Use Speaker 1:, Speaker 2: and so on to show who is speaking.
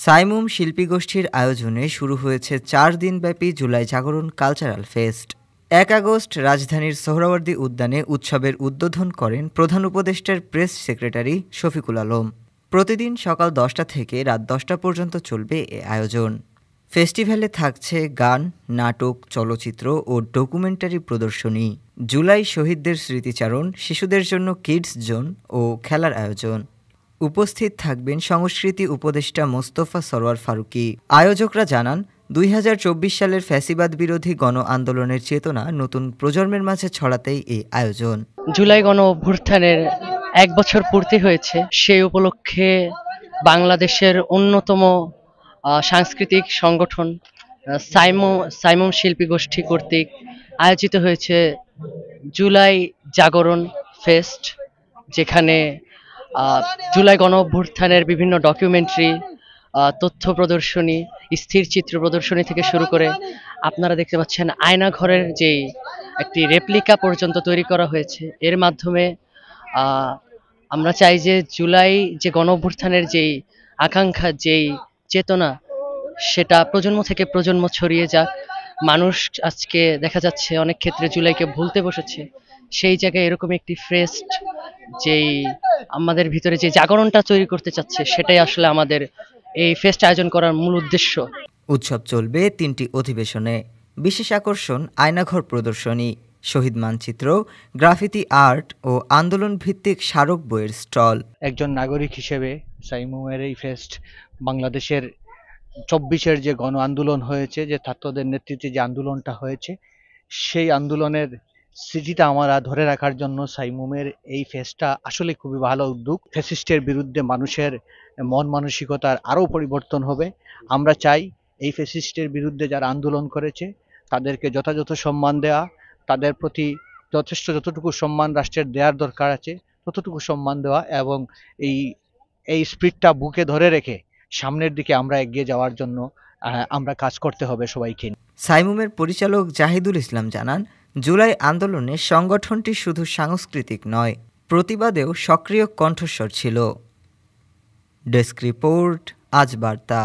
Speaker 1: সাইমুম শিল্পী গোষ্ঠীর আয়োজনে শুরু হয়েছে ৪ দিনব্যাপী জুলাই জাগরণ কালচারাল ফেস্ট। ১ আগস্ট রাজধানীর সোহরাওয়ার্দী উদ্যানে উৎসবের উদ্বোধন করেন প্রধান উপদেষ্টার প্রেস সেক্রেটারি শফিকুল আলম। প্রতিদিন সকাল ১০টা থেকে রাত ১০টা পর্যন্ত চলবে এ আয়োজন। ফেস্টিভ্যালে থাকছে গান, নাটক, চলচ্চিত্র ও ডকুমেন্টারি প্রদর্শনী, জুলাই শহীদদের স্মৃতিচারণ, শিশুদের জন্য কিডস জোন ও খেলার আয়োজন। উপস্থিত থাকবেন সংস্কৃতি উপদেষ্টা মোস্তফা সরোয়ার ফারুকী। আয়োজকরা জানান, ২০২৪ সালের ফ্যাসিবাদ বিরোধী গণ আন্দোলনের চেতনা নতুন প্রজন্মের মাঝে ছড়াতেই এই আয়োজন।
Speaker 2: জুলাই গণ অভ্যুত্থানের ১ বছর পূর্তি হয়েছে, সেই উপলক্ষে বাংলাদেশের অন্যতম সাংস্কৃতিক সংগঠন সাইমুম শিল্পী গোষ্ঠী কর্তৃক আয়োজিত হয়েছে জুলাই জাগরণ ফেস্ট, যেখানে জুলাই গণ অভ্যুত্থানের বিভিন্ন ডকুমেন্টারি, তথ্য প্রদর্শনী, স্থির চিত্র প্রদর্শনী থেকে শুরু করে আপনারা দেখতে পাচ্ছেন আয়নাঘরের যেই একটি রেপ্লিকা পর্যন্ত তৈরি করা হয়েছে। এর মাধ্যমে আমরা চাই যে জুলাই যে গণ অভ্যুত্থানের যেই আকাঙ্ক্ষা, যেই চেতনা, সেটা প্রজন্ম থেকে প্রজন্ম ছড়িয়ে যাক। মানুষ আজকে দেখা যাচ্ছে অনেক ক্ষেত্রে জুলাইকে ভুলতে বসেছে, সেই জায়গায় এরকম একটি ফেস্ট যেই আমাদের ভিতরে যে জাগরণটা তৈরি করতে চাচ্ছে, সেটাই আসলে আমাদের এই ফেস্ট আয়োজন করার মূল উদ্দেশ্য।
Speaker 1: উৎসব চলবে ৩টি অধিবেশনে। বিশেষ আকর্ষণ আয়নাঘর প্রদর্শনী, শহীদ মানচিত্র, গ্রাফিতি আর্ট ও আন্দোলন ভিত্তিক স্মারক বইয়ের স্টল।
Speaker 3: একজন নাগরিক হিসেবে সাইমুমের এই ফেস্ট বাংলাদেশের ২৪-এর যে গণ আন্দোলন হয়েছে, যে ছাত্রদের নেতৃত্বে যে আন্দোলনটা হয়েছে, সেই আন্দোলনের স্মৃতিটা আমরা ধরে রাখার জন্য সাইমুমের এই ফেস্টটা আসলে খুবই ভালো উদ্যোগ। ফ্যাসিস্টের বিরুদ্ধে মানুষের মন মানসিকতার আরও পরিবর্তন হবে। আমরা চাই এই ফ্যাসিস্টের বিরুদ্ধে যারা আন্দোলন করেছে তাদেরকে যথাযথ সম্মান দেওয়া, তাদের প্রতি যতটুকু সম্মান রাষ্ট্রের দেওয়ার দরকার আছে ততটুকু সম্মান দেওয়া, এবং এই স্পিরিটটা বুকে ধরে রেখে সামনের দিকে আমরা এগিয়ে যাওয়ার জন্য আমরা কাজ করতে হবে সবাইকে।
Speaker 1: সাইমুমের পরিচালক জাহিদুল ইসলাম জানান, জুলাই আন্দোলনে সংগঠনটি শুধু সাংস্কৃতিক নয়, প্রতিবাদেও সক্রিয় কণ্ঠস্বর ছিল। ডেস্ক রিপোর্ট, আজ বার্তা।